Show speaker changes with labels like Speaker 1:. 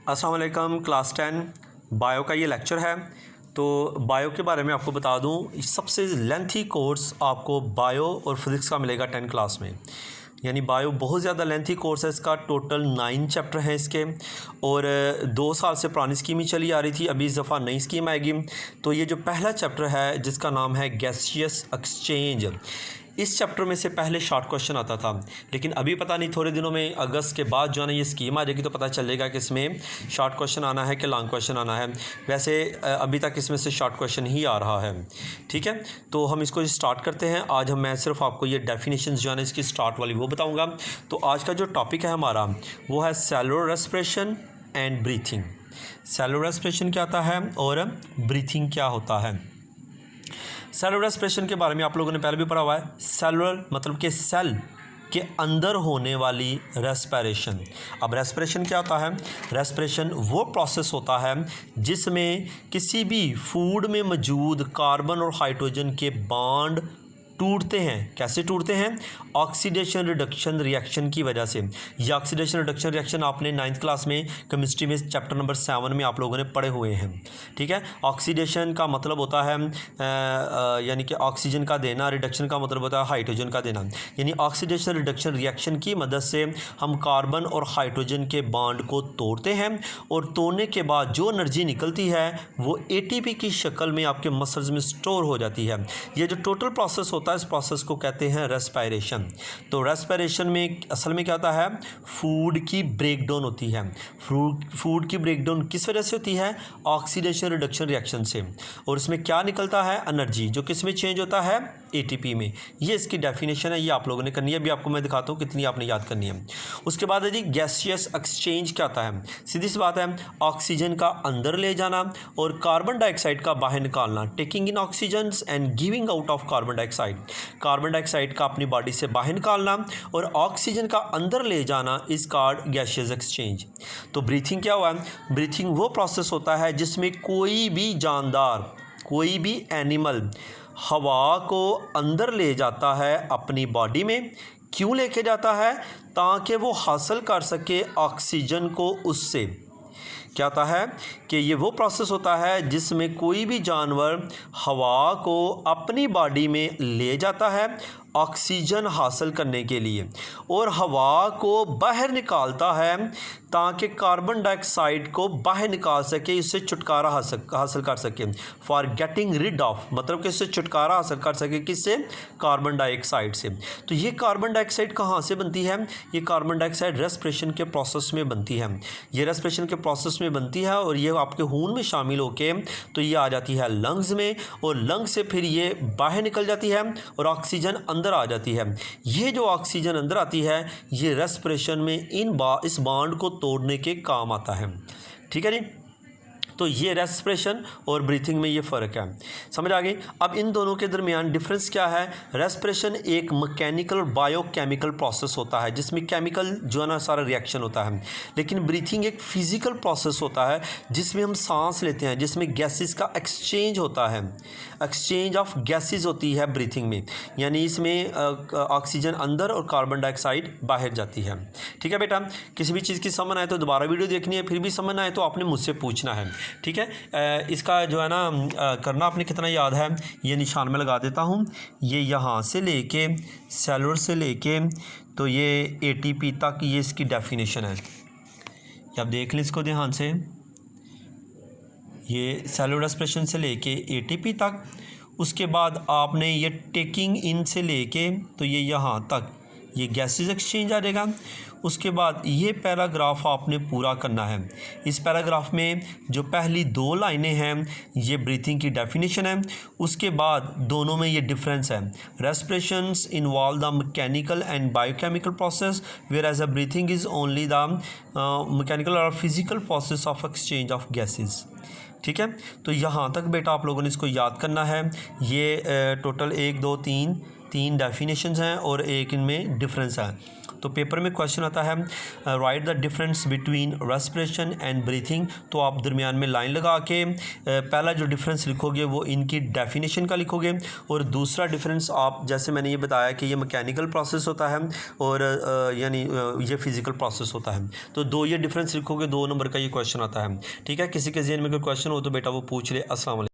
Speaker 1: अस्सलाम वालेकुम class 10 bio का ये लेक्चर है। तो बायो के बारे में आपको बता दूं, सबसे लेंथी कोर्स आपको बायो और फिज़िक्स का मिलेगा 10 क्लास में। यानी बायो बहुत ज़्यादा लेंथी कोर्स है इसका। टोटल 9 चैप्टर हैं इसके और 2 साल से पुरानी स्कीम ही चली आ रही थी। अभी इस दफ़ा नई स्कीम आएगी। तो ये जो पहला चैप्टर है जिसका नाम है गैसियस एक्सचेंज, इस चैप्टर में से पहले शॉर्ट क्वेश्चन आता था, लेकिन अभी पता नहीं थोड़े दिनों में अगस्त के बाद जो है ना ये स्कीम आ जाएगी तो पता चलेगा कि इसमें शॉर्ट क्वेश्चन आना है कि लॉन्ग क्वेश्चन आना है। वैसे अभी तक इसमें से शॉर्ट क्वेश्चन ही आ रहा है। ठीक है, तो हम इसको स्टार्ट करते हैं। आज मैं सिर्फ आपको ये डेफिनेशन जो है ना इसकी स्टार्ट वाली वो बताऊँगा। तो आज का जो टॉपिक है हमारा वो है cellular respiration and breathing. Cellular respiration क्या होता है और ब्रीथिंग क्या होता है। सेलुलर रेस्पिरेशन के बारे में आप लोगों ने पहले भी पढ़ा हुआ है। सेलुलर मतलब कि सेल के अंदर होने वाली रेस्पिरेशन। अब रेस्पिरेशन क्या होता है? रेस्पिरेशन वो प्रोसेस होता है जिसमें किसी भी फूड में मौजूद कार्बन और हाइड्रोजन के बॉन्ड टूटते हैं। कैसे टूटते हैं? ऑक्सीडेशन रिडक्शन रिएक्शन की वजह से। ये ऑक्सीडेशन रिडक्शन रिएक्शन आपने 9th क्लास में केमिस्ट्री में चैप्टर नंबर 7 में आप लोगों ने पढ़े हुए हैं। ठीक है, ऑक्सीडेशन का मतलब होता है यानी कि ऑक्सीजन का देना, रिडक्शन का मतलब होता है हाइड्रोजन का देना। यानी ऑक्सीडेशन रिडक्शन रिएक्शन की मदद से हम कार्बन और हाइड्रोजन के बॉन्ड को तोड़ते हैं और तोड़ने के बाद जो एनर्जी निकलती है वो ATP की शक्ल में आपके मसल्स में स्टोर हो जाती है। ये जो टोटल प्रोसेस होता है इस प्रोसेस को कहते हैं रेस्पिरेशन। तो रेस्पिरेशन में असल में क्या होता है? फूड की ब्रेकडाउन होती है। फूड की ब्रेकडाउन किस वजह से होती है? ऑक्सीडेशन रिडक्शन रिएक्शन से। और इसमें क्या निकलता है? एनर्जी, जो किस में चेंज होता है? ATP में। ये इसकी डेफिनेशन है, ये आप लोगों ने करनी है। अभी आपको मैं दिखाता हूँ कितनी आपने याद करनी है। उसके बाद है जी गैसियस एक्सचेंज क्या होता है? सीधी सी बात है, ऑक्सीजन का अंदर ले जाना और कार्बन डाइऑक्साइड का बाहर निकालना। Taking in oxygen and giving out of carbon dioxide. Carbon dioxide का अपनी बॉडी से बाहर निकालना और ऑक्सीजन का अंदर ले जाना इज कॉल्ड गैसियस एक्सचेंज। तो ब्रीथिंग क्या हुआ? ब्रीथिंग वो प्रोसेस होता है जिसमें कोई भी जानदार, कोई भी एनिमल हवा को अंदर ले जाता है अपनी बॉडी में। क्यों लेके जाता है? ताकि वो हासिल कर सके ऑक्सीजन को उससे। क्या होता है कि ये वो प्रोसेस होता है जिसमें कोई भी जानवर हवा को अपनी बॉडी में ले जाता है ऑक्सीजन हासिल करने के लिए और हवा को बाहर निकालता है ताकि कार्बन डाइऑक्साइड को बाहर निकाल सके, इससे छुटकारा हासिल कर सके। फॉर गेटिंग रिड ऑफ मतलब कि इससे छुटकारा हासिल कर सके, किससे? कार्बन डाइऑक्साइड से। तो ये कार्बन डाइऑक्साइड कहाँ से बनती है? ये कार्बन डाइऑक्साइड रेस्पिरेशन के प्रोसेस में बनती है। ये रेस्पिरेशन के प्रोसेस में बनती है और ये आपके खून में शामिल होके तो ये आ जाती है लंग्स में और लंग्स से फिर ये बाहर निकल जाती है और ऑक्सीजन अंदर आ जाती है। ये जो ऑक्सीजन अंदर आती है ये रेस्पिरेशन में इस बॉन्ड को तोड़ने के काम आता है। ठीक है जी। तो ये रेस्पिरेशन और ब्रीथिंग में ये फ़र्क है, समझ आ गई। अब इन दोनों के दरमियान डिफरेंस क्या है? रेस्पिरेशन एक मैकेनिकल और बायोकेमिकल प्रोसेस होता है जिसमें केमिकल जो है ना सारा रिएक्शन होता है, लेकिन ब्रीथिंग एक फ़िज़िकल प्रोसेस होता है जिसमें हम सांस लेते हैं, जिसमें गैसेस का एक्सचेंज होता है। एक्सचेंज ऑफ गैसेस होती है ब्रीथिंग में, यानी इसमें ऑक्सीजन अंदर और कार्बन डाइऑक्साइड बाहर जाती है। ठीक है बेटा, किसी भी चीज़ की समझ आए तो दोबारा वीडियो देखनी है, फिर भी समझ आए तो आपने मुझसे पूछना है। ठीक है, इसका जो है ना करना आपने कितना याद है, ये निशान में लगा देता हूँ। ये यहाँ से लेके सेलुलर से लेके तो ये ATP तक ये इसकी डेफिनेशन है। आप देख लें इसको ध्यान से। ये सेलुलर रेस्पिरेशन से लेके ATP तक, उसके बाद आपने ये टेकिंग इन से लेके तो ये यहाँ तक ये गैसेस एक्सचेंज आ जाएगा। उसके बाद ये पैराग्राफ आपने पूरा करना है। इस पैराग्राफ में जो पहली 2 लाइनें हैं ये ब्रीथिंग की डेफिनेशन है। उसके बाद दोनों में ये डिफरेंस है। Respirations involve the mechanical and biochemical process whereas a breathing is only the mechanical और physical process of exchange of gases. ठीक है, तो यहाँ तक बेटा आप लोगों ने इसको याद करना है। ये टोटल 1 2 3 डेफिनेशंस हैं और एक इनमें डिफरेंस है। तो पेपर में क्वेश्चन आता है right the difference between respiration and breathing. तो आप दरमियान में लाइन लगा के पहला जो डिफरेंस लिखोगे वो इनकी डेफिनेशन का लिखोगे, और दूसरा डिफरेंस आप जैसे मैंने ये बताया कि ये मैकेनिकल प्रोसेस होता है और यानी ये फिज़िकल प्रोसेस होता है। तो दो ये डिफरेंस लिखोगे, 2 नंबर का ये क्वेश्चन आता है। ठीक है, किसी के ज़हन में कोई क्वेश्चन हो तो बेटा वो पूछ ले। अस्सलाम वालेकुम।